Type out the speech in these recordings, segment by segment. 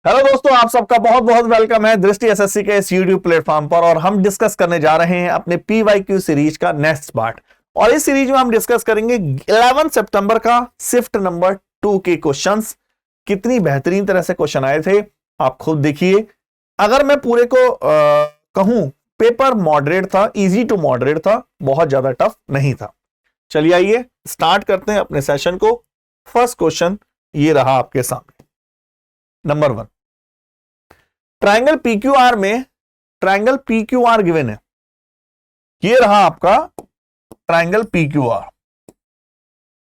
Hello दोस्तों, आप सबका बहुत बहुत वेलकम है दृष्टि एसएससी के इस यूट्यूब प्लेटफॉर्म पर। और हम डिस्कस करने जा रहे हैं अपने पीवाईक्यू सीरीज का नेक्स्ट पार्ट। और इस सीरीज में हम डिस्कस करेंगे 11 सितंबर का शिफ्ट नंबर 2 के क्वेश्चंस। कितनी बेहतरीन तरह से क्वेश्चन आए थे आप खुद देखिए। अगर मैं पूरे को कहूं, पेपर मॉडरेट था, इजी टू मॉडरेट था, बहुत ज्यादा टफ नहीं था। चलिए आइए स्टार्ट करते हैं अपने सेशन को। फर्स्ट क्वेश्चन ये रहा आपके सामने, नंबर 1। ट्रायंगल पीक्यूआर में ट्रायंगल पीक्यूआर गिवन है। ये रहा आपका ट्रायंगल पीक्यूआर,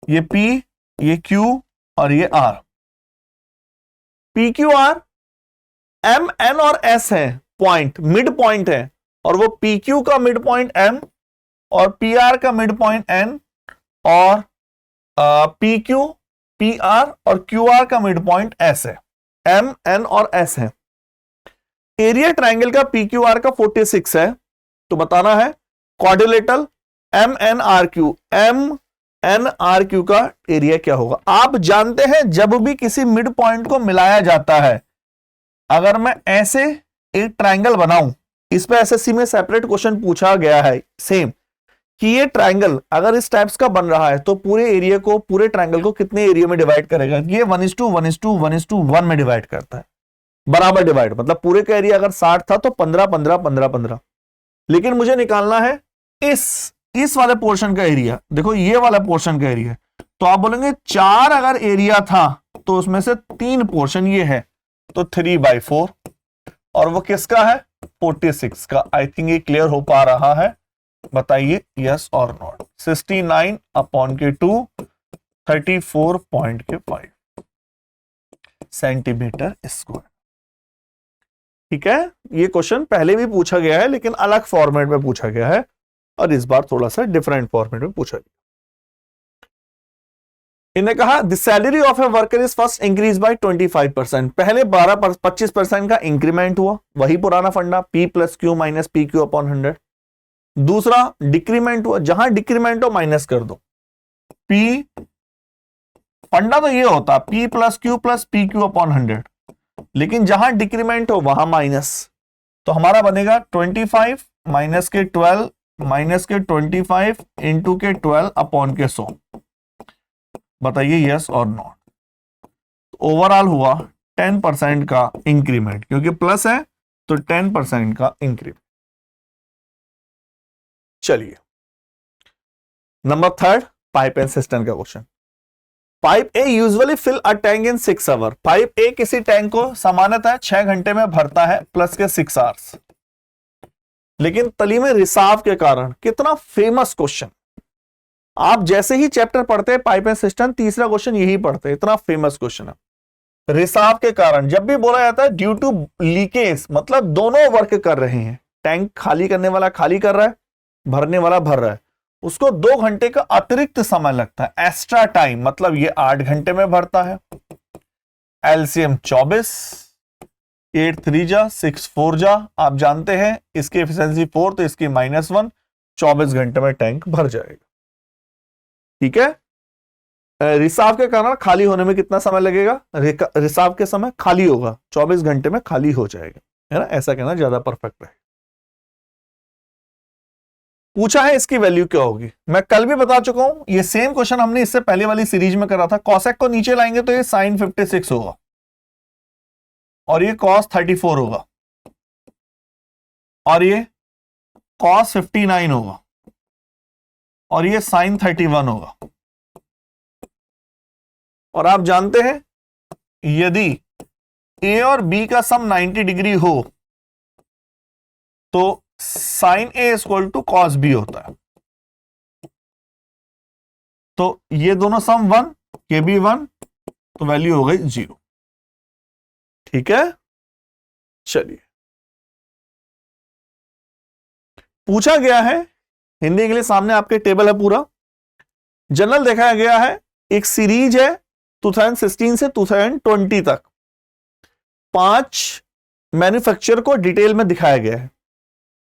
ये पी, ये क्यू और ये आर। पीक्यूआर एम एन और एस है, पॉइंट मिड पॉइंट है, और वो पीक्यू का मिड पॉइंट एम और पीआर का मिड पॉइंट एन, और पीक्यू, पीआर और क्यूआर का मिड पॉइंट एस है। एम एन और एस है। एरिया ट्रायंगल का पीक्यूआर का 46 है, तो बताना है quadrilateral M N R Q, M N R Q का एरिया क्या होगा। आप जानते हैं जब भी किसी मिड पॉइंट को मिलाया जाता है, अगर मैं ऐसे एक ट्रायंगल बनाऊं, इस पे एसएससी में सेपरेट क्वेश्चन पूछा गया है सेम, कि ये ट्रायंगल अगर इस टाइप्स का बन रहा है तो पूरे एरिया को, पूरे ट्रायंगल को कितने एरिया में डिवाइड करेगा। ये 1:1:1:1 में डिवाइड करता है, बराबर डिवाइड। मतलब पूरे का एरिया अगर 60 था तो 15 15 15 15। लेकिन मुझे निकालना है इस वाले पोर्शन का एरिया। देखो ये वाला पोर्शन का एरिया, तो आप बोलेंगे 4 अगर एरिया था तो उसमें से 3 पोर्शन ये है, तो 3/4। और वो किसका है? 46 का। आई थिंक ये क्लियर हो पा रहा है, बताइए यस और नॉट। 69/2 34.5 centimetre square. ठीक है, ये क्वेश्चन पहले भी पूछा गया है लेकिन अलग फॉर्मेट में पूछा गया है, और इस बार थोड़ा सा डिफरेंट फॉर्मेट में पूछा गया। इन्हें कहा the salary of a worker is first increase by 25%। पहले 25% का इंक्रीमेंट हुआ, वही पुराना फंडा, P + Q - PQ अपॉन 100। दूसरा डिक्रीमेंट हुआ, जहां डिक्रीमेंट हो माइनस कर दो। P फंडा तो ये होता P + Q + PQ अपॉन 100, लेकिन जहां डिक्रीमेंट हो वहां माइनस, तो हमारा बनेगा 25 - के 12 - के 25 × के 12 अपॉन के 100। बताइए यस और नॉट। ओवरऑल हुआ 10% का इंक्रीमेंट, क्योंकि प्लस है तो 10% का इंक्रीमेंट। चलिए नंबर 3, पाइप एंड सिस्टम का question. Pipe A usually fill a tank in 6 hour. Pipe A किसी टैंक को सामान्यतः 6 घंटे में भरता है प्लस के 6 आवर्स। लेकिन तली में रिसाव के कारण, कितना फेमस क्वेश्चन, आप जैसे ही चैप्टर पढ़ते हैं पाइप एंड सिस्टम, तीसरा क्वेश्चन यही पढ़ते हैं, इतना फेमस क्वेश्चन है। रिसाव के कारण जब भी बोला जाता है ड्यू टू लीकेज, मतलब दोनों वर्क कर रहे हैं। टैंक खाली करने वाला खाली कर रहा है, भरने वाला भर रहा है, उसको 2 घंटे का अतिरिक्त समय लगता है, एक्स्ट्रा टाइम। मतलब ये 8 घंटे में भरता है। एलसीएम 24, 8 3 जा 6 4 जा, आप जानते हैं इसकी एफिशिएंसी 4, तो इसकी -1, 24 घंटे में टैंक भर जाएगा। ठीक है, रिसाव के कारण खाली होने में कितना समय लगेगा? रिसाव के समय खाली होगा, 24 घंटे में खाली हो जाएगा, है ना। ऐसा कहना ज्यादा परफेक्ट है। पूछा है इसकी वैल्यू क्या होगी। मैं कल भी बता चुका हूं, ये सेम क्वेश्चन हमने इससे पहले वाली सीरीज में करा था। कॉसेक को नीचे लाएंगे तो ये sin 56 होगा, और ये cos 34 होगा, और ये cos 59 होगा, और ये sin 31 होगा। और आप जानते हैं यदि A और B का सम 90 डिग्री हो तो sin A = cos B होता है। तो ये दोनों सम 1, ये भी 1, तो वैल्यू हो गई 0। ठीक है, चलिए पूछा गया है, हिंदी इंग्लिश सामने आपके टेबल है पूरा। जनरल देखा गया है, एक सीरीज है 2016 से 2020 तक, 5 मैन्युफैक्चरर को डिटेल में दिखाया गया है।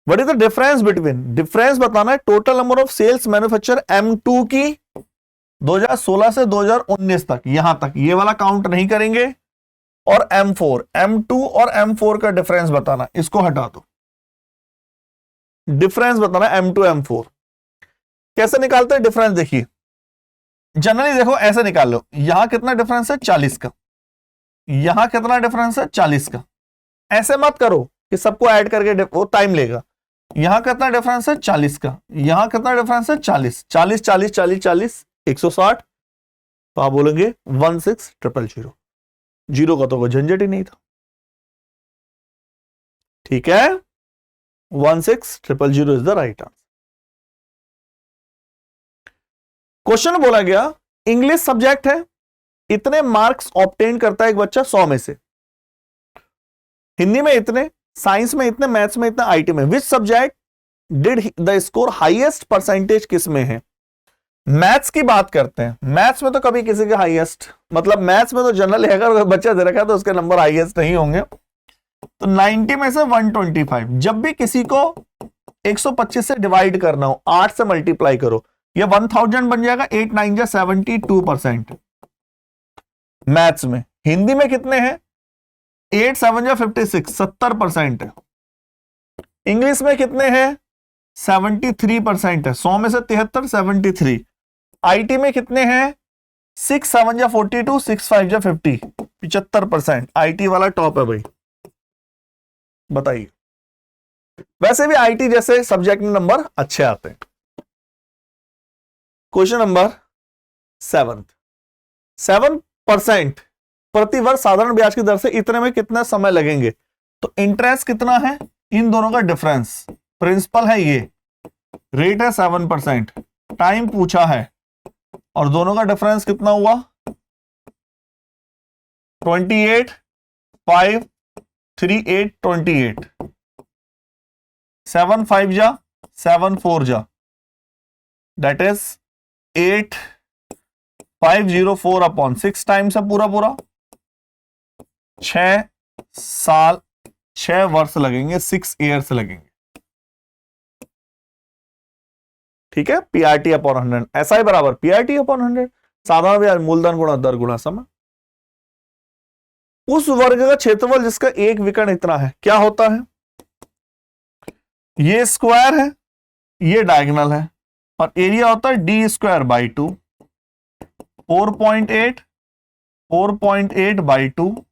What is the difference between, difference बताना है total number of sales manufacture M2 की 2016 से 2019 तक, यहां तक, ये वाला काउंट नहीं करेंगे, और M4, M2 और M4 का डिफरेंस बताना, इसको हटा दो, डिफरेंस बताना M2 M4। कैसे निकालते हैं डिफरेंस? देखिए जनरली देखो ऐसे निकाल लो, यहां कितना डिफरेंस है 40 का, यहां कितना डिफरेंस है 40 का। ऐसे मत करो कि सबको ऐड करके, वो टाइम लेगा। यहां कितना डिफरेंस है 40 का, यहां कितना डिफरेंस है 40, 40 40 40 40 160, तो आप बोलेंगे 16000। जीरो का तो कोई झंझट ही नहीं था, ठीक है, 16000 is the right answer. Question बोला गया इंग्लिश सब्जेक्ट है, इतने मार्क्स ऑब्टेन करता है एक बच्चा 100 में से, हिंदी में इतने, साइंस में इतने, मैथ्स में इतना, आईटी में। Which subject did the score highest percentage किस में है? मैथ्स की बात करते हैं, मैथ्स में तो कभी किसी के हाईएस्ट, मतलब मैथ्स में तो जनरल है, अगर बच्चा दे रखा है तो उसके नंबर हाईएस्ट नहीं होंगे। तो 90 में से 125, जब भी किसी को 125 से डिवाइड करना हो, 8 से मल्टीप्लाई करो, ये 1000 बन जाएगा, 8 9 जा 72%। मैथ्स में, हिंदी में कितने हैं? 8 7 जा 56, 70% है। इंग्लिश में कितने हैं? 73% है, 100 में से 73, 73। आईटी में कितने हैं? 6 7 जा 42, 6 5 जा 50, 75%। आईटी वाला टॉप है भाई, बताइए। वैसे भी आईटी जैसे सब्जेक्ट में नंबर अच्छे आते हैं। क्वेश्चन नंबर 7% प्रतिवर्ष साधारण ब्याज की दर से इतने में कितना समय लगेंगे? तो इंटरेस्ट कितना है, इन दोनों का डिफरेंस, प्रिंसिपल है ये, रेट है 7%, टाइम पूछा है, और दोनों का डिफरेंस कितना हुआ? 28 5 3 8 28, 7 5 जा 7 4 जा, दैट इज 8504 अपॉन 6 टाइम्स है पूरा पूरा, 6 साल 6 वर्ष लगेंगे, 6 ईयर्स लगेंगे, ठीक है। पीआरटी अपॉन 100, ऐसा ही बराबर पीआरटी अपॉन 100, साधारण ब्याज मूलधन गुणा दर गुणा समय। उस वर्ग का क्षेत्रफल जिसका एक विकर्ण इतना है क्या होता है? ये स्क्वायर है, ये डायगोनल है, और एरिया होता है D square by 2, 4.8 4.8 by 2,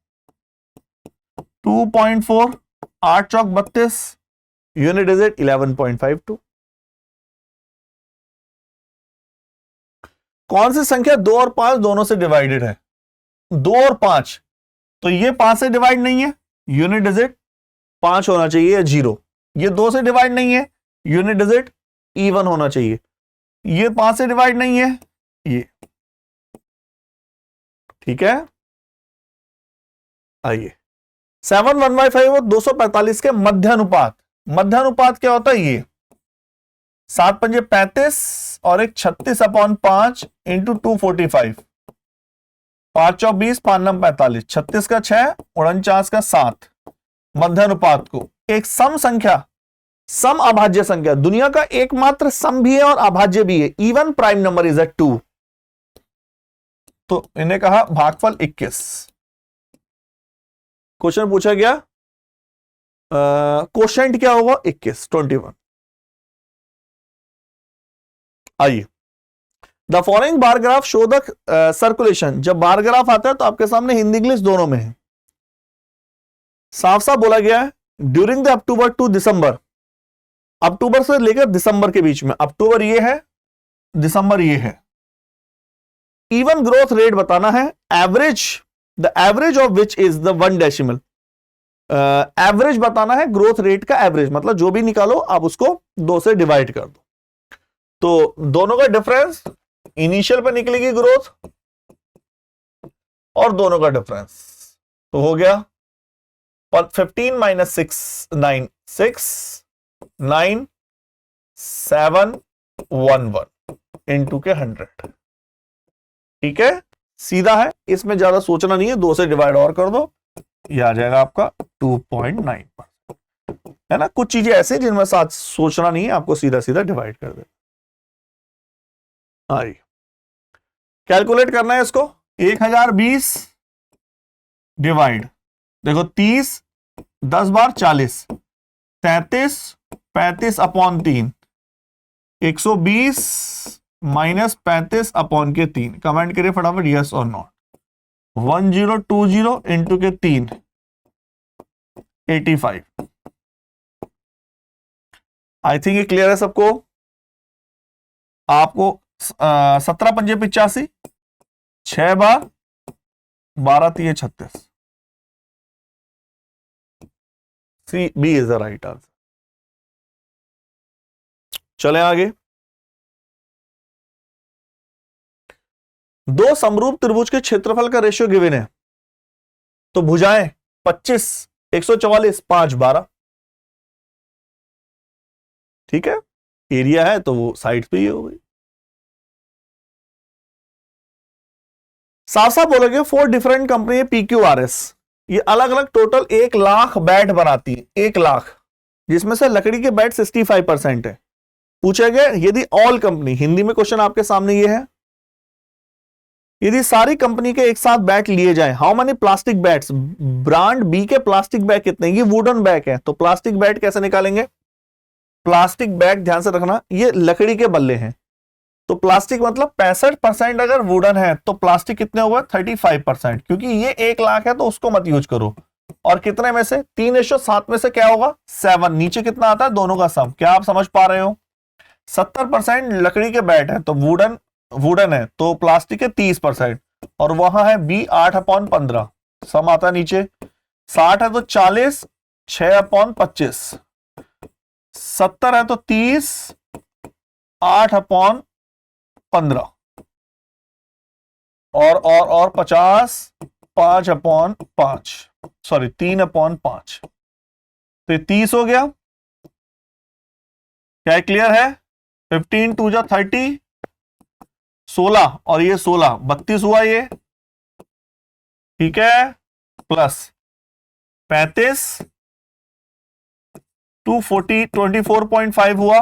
2.4, 8 Chowk 32, unit digit 11.52। कौन सी संख्या 2 और 5 दोनों से डिवाइडेड है? 2 और 5, तो ये 5 से डिवाइड नहीं है, यूनिट डिजिट 5 होना चाहिए या 0। ये 2 से डिवाइड नहीं है, यूनिट डिजिट इवन होना चाहिए। ये 5 से डिवाइड नहीं है, ये, ठीक है। आइए 7 1/5 और 245 के मध्यानुपात, मध्यानुपात क्या होता है? ये 7 पंजे 35 और एक 36 अपॉन 5 इंटू 245, 5 चौ 20, 5 9 45, 36 का 6, 49 का 7। मध्यानुपात को एक सम संख्या, सम अभाज्य संख्या, दुनिया का एकमात्र सम भी है और अभाज्य भी है, even prime number is a 2, तो इन्हें कहा भागफल 21। क्वेश्चन पूछा गया कोशेंट क्या होगा? 21, 21। आइए the following bar graph show the circulation, जब बार ग्राफ आता है तो आपके सामने हिंदी इंग्लिश दोनों में है, साफ साफ बोला गया है ड्यूरिंग द अक्टूबर टू दिसंबर, अक्टूबर से लेकर दिसंबर के बीच में, अक्टूबर ये है, दिसंबर ये है। इवन ग्रोथ रेट बताना है, average, the average of which is the 1 decimal, average बताना है, ग्रोथ रेट का एवरेज, मतलब जो भी निकालो आप उसको 2 से डिवाइड कर दो, तो दोनों का डिफरेंस, इनिशियल पे निकलेगी ग्रोथ और दोनों का डिफरेंस, तो हो गया 15 माइनस 6 9 6 9 7 1 1 इंटू के 100, ठीक है, सीधा है, इसमें ज्यादा सोचना नहीं है, 2 से डिवाइड और कर दो, ये आ जाएगा आपका 2.9, है ना। कुछ चीजें ऐसे जिनमें साथ सोचना नहीं है, आपको सीधा सीधा डिवाइड कर दे। आइए कैलकुलेट करना है इसको, 1020 डिवाइड, देखो 30 10 बार 40, 33 35 अपॉन 3, 120 माइनस 35 अपॉन के 3। कमेंट करिए फटाफट यस और नॉट। 1020 इंटू के 3 85। आई थिंक ये क्लियर है सबको। आपको 17 पंजे 85, 6 बार 12 3 36। C B is the right answer. चलें आगे। दो समरूप त्रिभुज के क्षेत्रफल का रेशियो गिवन है, तो भुजाएं 25 144 5 12। ठीक है, एरिया है तो वो साइड पे ही हो गई। साफ साफ बोलोगे 4 डिफरेंट कंपनी PQRS, ये अलग अलग टोटल 1 लाख बैट बनाती है, 1 लाख, जिसमें से लकड़ी के बैट 65% है। पूछे गए यदि ऑल कंपनी, हिंदी में क्वेश्चन आपके सामने ये है, यदि सारी कंपनी के एक साथ बैट लिए जाए, how many plastic bats, brand B के प्लास्टिक बैग कितने, ये वुडन बैग है तो प्लास्टिक बैट कैसे निकालेंगे। प्लास्टिक बैग ध्यान से रखना ये लकड़ी के बल्ले हैं, तो प्लास्टिक मतलब 65% अगर वुडन है तो प्लास्टिक कितने होगा 35%, क्योंकि ये 1 लाख है तो उसको मत यूज करो। और कितने में से 3:7 में से क्या होगा 7, नीचे कितना आता है दोनों का सम, क्या आप समझ पा रहे हो। 70% लकड़ी के बैट है तो वुडन है तो प्लास्टिक है 30%, और वहां है बी 8/15, सम आता है नीचे। 60 है तो 40, 6/25, 70 है तो 30, 8/15, और 50, 5/5, सॉरी 3/5, तो ये 30 हो गया। क्या क्लियर है। 15 2 जा 30, 16 और ये 16 32 हुआ ये, ठीक है, प्लस 35 240 24.5 हुआ,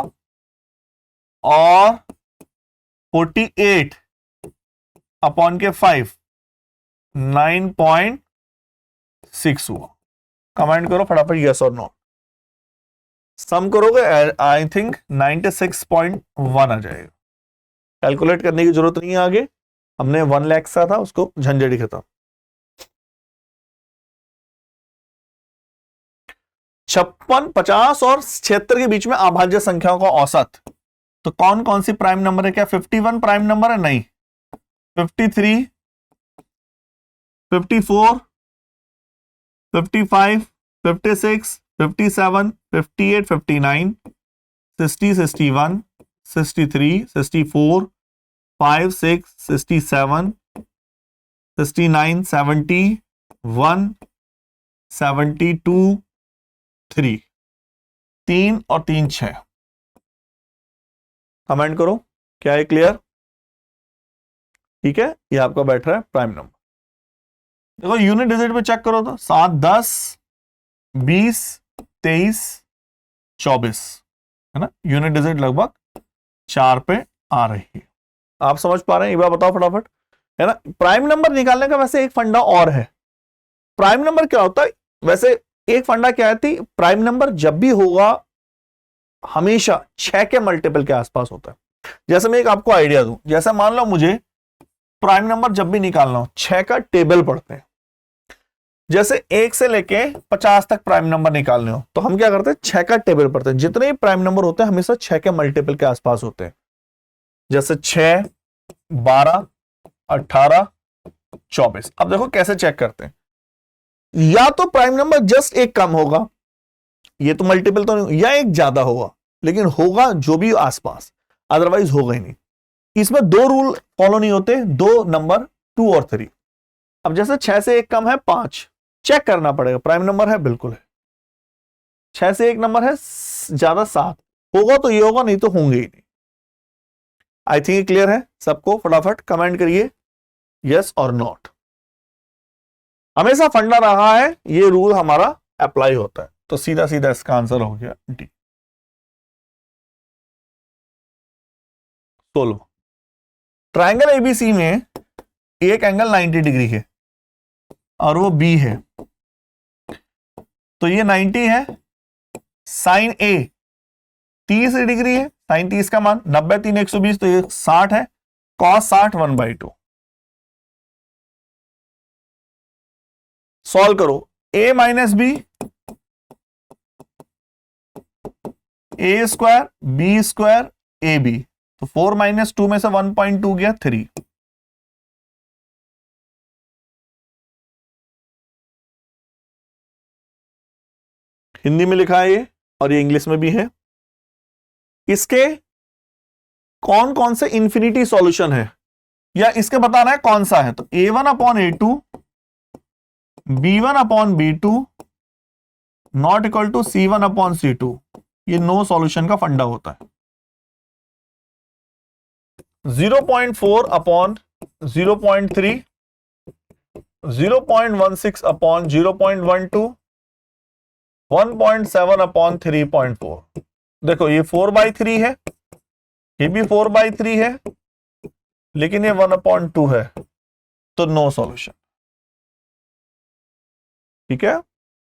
और 48 अपॉन के 5 9.6 हुआ। कमेंट करो फटाफट यस और नो। सम करोगे आई थिंक 96.1 आ जाएगा। कैलकुलेट करने की जरूरत नहीं है आगे, हमने 1 लाख सा था उसको झंझट ही खत्म। 56 50 और 76 के बीच में अभाज्य संख्याओं का औसत, तो कौन कौन सी प्राइम नंबर है, क्या 51 प्राइम नंबर है, नहीं 53 54 55 56 57 58 59 60 61 63 64 5 6 67 69 70 1 72 3 3 और 3 6। कमेंट करो क्या है क्लियर। ठीक है, ये आपका बैठ रहा है प्राइम नंबर। देखो यूनिट डिजिट पे चेक करो तो 7 10 20 23 24 है ना, यूनिट डिजिट लगभग 4 पे आ रही है। आप समझ पा रहे हैं, एक बार बताओ फटाफट, है ना। प्राइम नंबर निकालने का वैसे एक फंडा और है। प्राइम नंबर क्या होता है, वैसे एक फंडा क्या है, प्राइम नंबर जब भी होगा हमेशा 6 के मल्टीपल के आसपास होता है। जैसे मैं एक आपको आइडिया दूं, जैसे मान लो मुझे प्राइम नंबर जब भी निकालना हो 6 का टेबल पढ़ते हैं, जैसे 1 से लेके 50 तक प्राइम नंबर निकालने हो तो हम क्या करते हैं 6 का टेबल पढ़ते हैं। जितने भी प्राइम नंबर होते हैं हमेशा 6 के मल्टीपल के आसपास होते हैं, जैसे 6 12 18 24। अब देखो कैसे चेक करते हैं, या तो प्राइम नंबर जस्ट एक कम होगा, ये तो मल्टीपल तो नहीं, या एक ज्यादा होगा, लेकिन होगा जो भी आसपास, अदरवाइज होगा ही नहीं। इसमें 2 रूल फॉलो नहीं होते, 2 नंबर 2 और 3। अब जैसे 6 से 1 कम है 5, चेक करना पड़ेगा प्राइम नंबर है, बिल्कुल है। 6 से 1 नंबर है ज्यादा 7, होगा तो ये होगा, नहीं तो होंगे ही नहीं। आई थिंक क्लियर है सबको, फटाफट कमेंट करिए यस और नॉट। हमेशा फंडा रहा है, ये रूल हमारा अप्लाई होता है, तो सीधा सीधा इसका आंसर हो गया डी। 16 ट्रायंगल एबीसी में एक एंगल 90 डिग्री है, और वो बी है, तो ये 90 है। साइन ए 30 डिग्री है, साइन 30 का मान 90 3 120, तो ये 60 है। कॉस 60 1/2। सॉल्व करो, a minus B, A square B square A B, तो 4 माइनस 2 में से 1.2 गया 3। हिंदी में लिखा है ये, और ये इंग्लिश में भी है। इसके कौन कौन से इंफिनिटी सॉल्यूशन है, या इसके बताना है कौन सा है, तो a1/a2 b1/b2 not equal to c1/c2। ये नो सॉल्यूशन का फंडा होता है। 0.4/0.3, 0.16/0.12, 1.7/3.4। देखो ये 4/3 है, ये भी 4/3 है, लेकिन ये 1/2 है, तो नो सॉल्यूशन। ठीक है,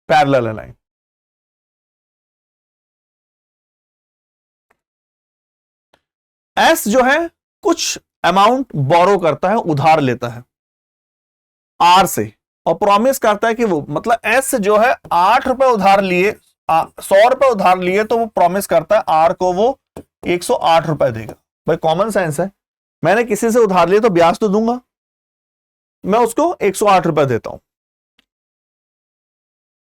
पैरेलल है लाइन। एस जो है कुछ अमाउंट बोरो करता है, उधार लेता है आर से, और प्रॉमिस करता है कि वो, मतलब एस जो है 8 रुपए उधार लिए, 100 रुपए उधार लिए, तो वो प्रॉमिस करता है आर को वो 108 रुपए देगा। भाई कॉमन सेंस है, मैंने किसी से उधार लिए तो ब्याज तो दूंगा, मैं उसको 108 रुपए देता हूं।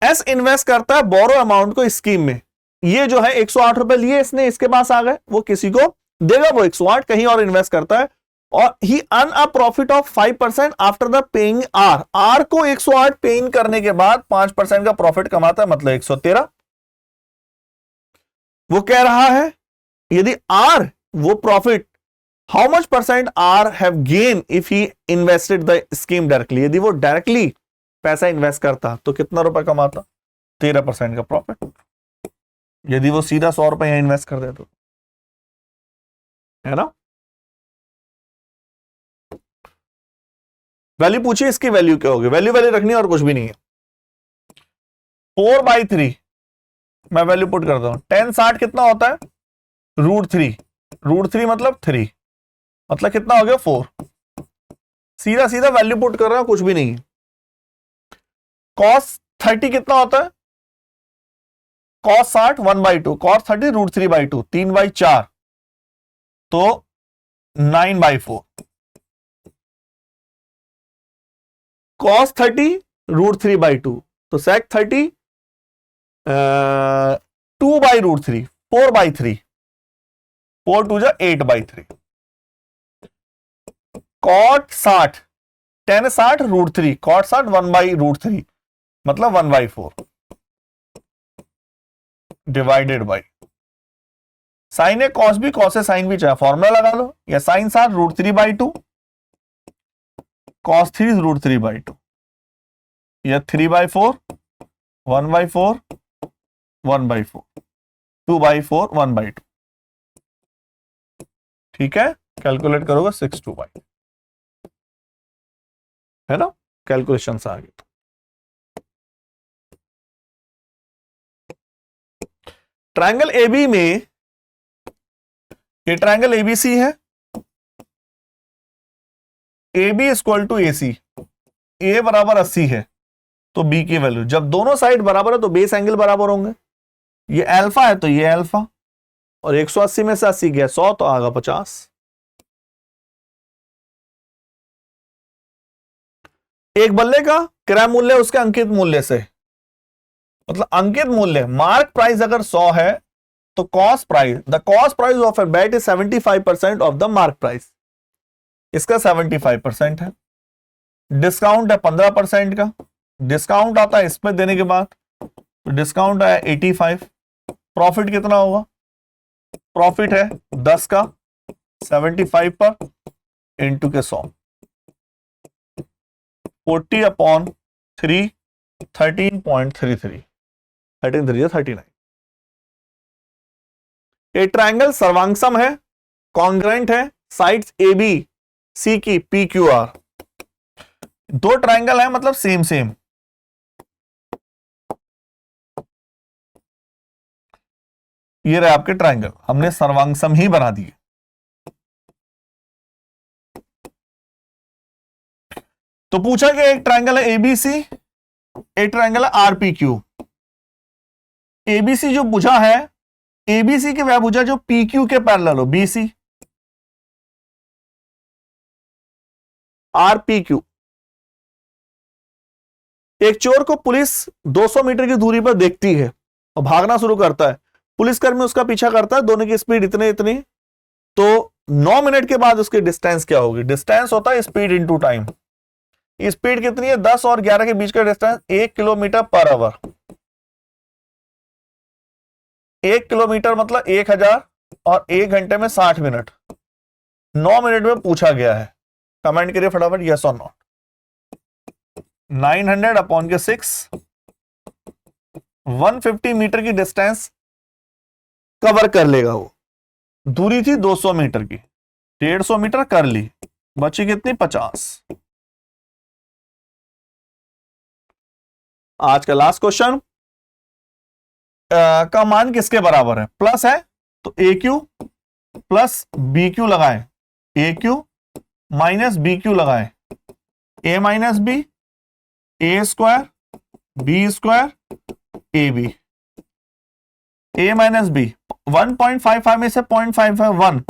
एस इन्वेस्ट करता है बोरो अमाउंट को स्कीम में, ये जो है 108 रुपए लिए इसने, इसके पास आ गए, वो किसी को देगा वो 108, कहीं और इन्वेस्ट करता है, और he earn a profit of 5% after the paying R. R को 108 पेइंग करने के बाद 5% का प्रॉफिट कमाता है, मतलब 113। वो कह रहा है यदि आर वो profit, how much percent R have gain if he invested the scheme directly. यदि वो डायरेक्टली पैसा इन्वेस्ट करता तो कितना रुपए कमाता, 13% का प्रॉफिट। यदि वो सीधा 100 रुपए यहां इन्वेस्ट कर दे तो, है ना। वैल्यू पूछिए, इसकी वैल्यू क्या होगी, वैल्यू रखनी है और कुछ भी नहीं है। 4/3 मैं वैल्यू पुट करता हूं, 10 60 कितना होता है, √3, √3 मतलब 3, मतलब कितना हो गया 4। सीधा सीधा वैल्यू पुट कर रहा हूं, कुछ भी नहीं है। cos 30 कितना होता है, cos 60 1/2, cos 30 √3/2, 3/4, तो 9/4। cos 30 √3/2, तो sec 30 2/√3, 4/3, 4 2 जा 8/3। cot 60 10 60 √3, cot 60 1/√3, मतलब 1/4 divided by sine A cos भी, कॉस ए साइन भी, चाहे फॉर्मूला लगा लो, या साइन 60 √3/2, cos 3 √3/2, या 3/4 1/4 1/4 2/4 1/2। ठीक है, कैलकुलेट करोगे 6/2, है ना, कैलकुलेशन से आगे। ट्रायंगल AB में, ये ट्रायंगल ABC है, AB equal to AC, A बराबर 80 है, तो B की वैल्यू, जब दोनों साइड बराबर है तो बेस एंगल बराबर होंगे। ये अल्फा है तो ये अल्फा, और 180 में से 80 गया 100, तो आगा 50। एक बल्ले का क्रय मूल्य उसके अंकित मूल्य से, मतलब अंकित मूल्य, मार्क प्राइस अगर 100 है तो cost price, the cost price of a bat is 75% of the mark price, इसका 75% है। डिस्काउंट है 15% का, डिस्काउंट आता है इसमें देने के बाद, तो डिस्काउंट आया 85। प्रॉफिट कितना होगा, प्रॉफिट है 10 का 75 पर इंटू के 100, 40/3 13.33, 39। ये ट्रायंगल सर्वांगसम है, कॉन्ग्रेंट है, साइड्स AB C की PQR। दो ट्रायंगल है मतलब सेम सेम। ये रहे आपके ट्रायंगल, हमने सर्वांग सम ही बना दिए। तो पूछा कि एक ट्रायंगल है एबीसी, एक ट्रायंगल है आरपीक्यू। एबीसी जो भुजा है, एबीसी की वह भुजा जो पीक्यू के पैरेलल हो, बीसी। आरपीक्यू, एक चोर को पुलिस 200 मीटर की दूरी पर देखती है और भागना शुरू करता है। पुलिसकर्मी उसका पीछा करता है, दोनों की स्पीड इतनी इतनी। तो 9 मिनट के बाद उसकी डिस्टेंस क्या होगी? डिस्टेंस होता है स्पीड इनटू टाइम। स्पीड कितनी है? 10 और 11 के बीच का distance 1 kilometre per hour. 1 kilometre मतलब 1000 और 1 घंटे में 60 मिनट। 9 मिनट में पूछा गया है। कमेंट करिए फटाफट यस और नॉट। 900 अपॉन के 6, 150 मीटर की डिस्टेंस कवर कर लेगा वो। दूरी थी 200 मीटर की, 150 मीटर कर ली, बची कितनी? 50। आज का लास्ट क्वेश्चन का मान किसके बराबर है? प्लस है तो A Q plus B Q लगाएं, A Q minus B Q लगाएं, A minus B, A square B square A B. A minus B 1.55 में से 0.55 1,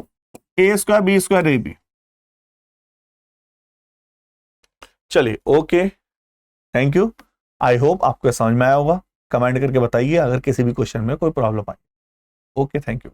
A square B square A B. चलिए okay, thank you. I hope आपको समझ में आया होगा। कमेंट करके बताइए अगर किसी भी क्वेश्चन में कोई problem I. Okay, thank you.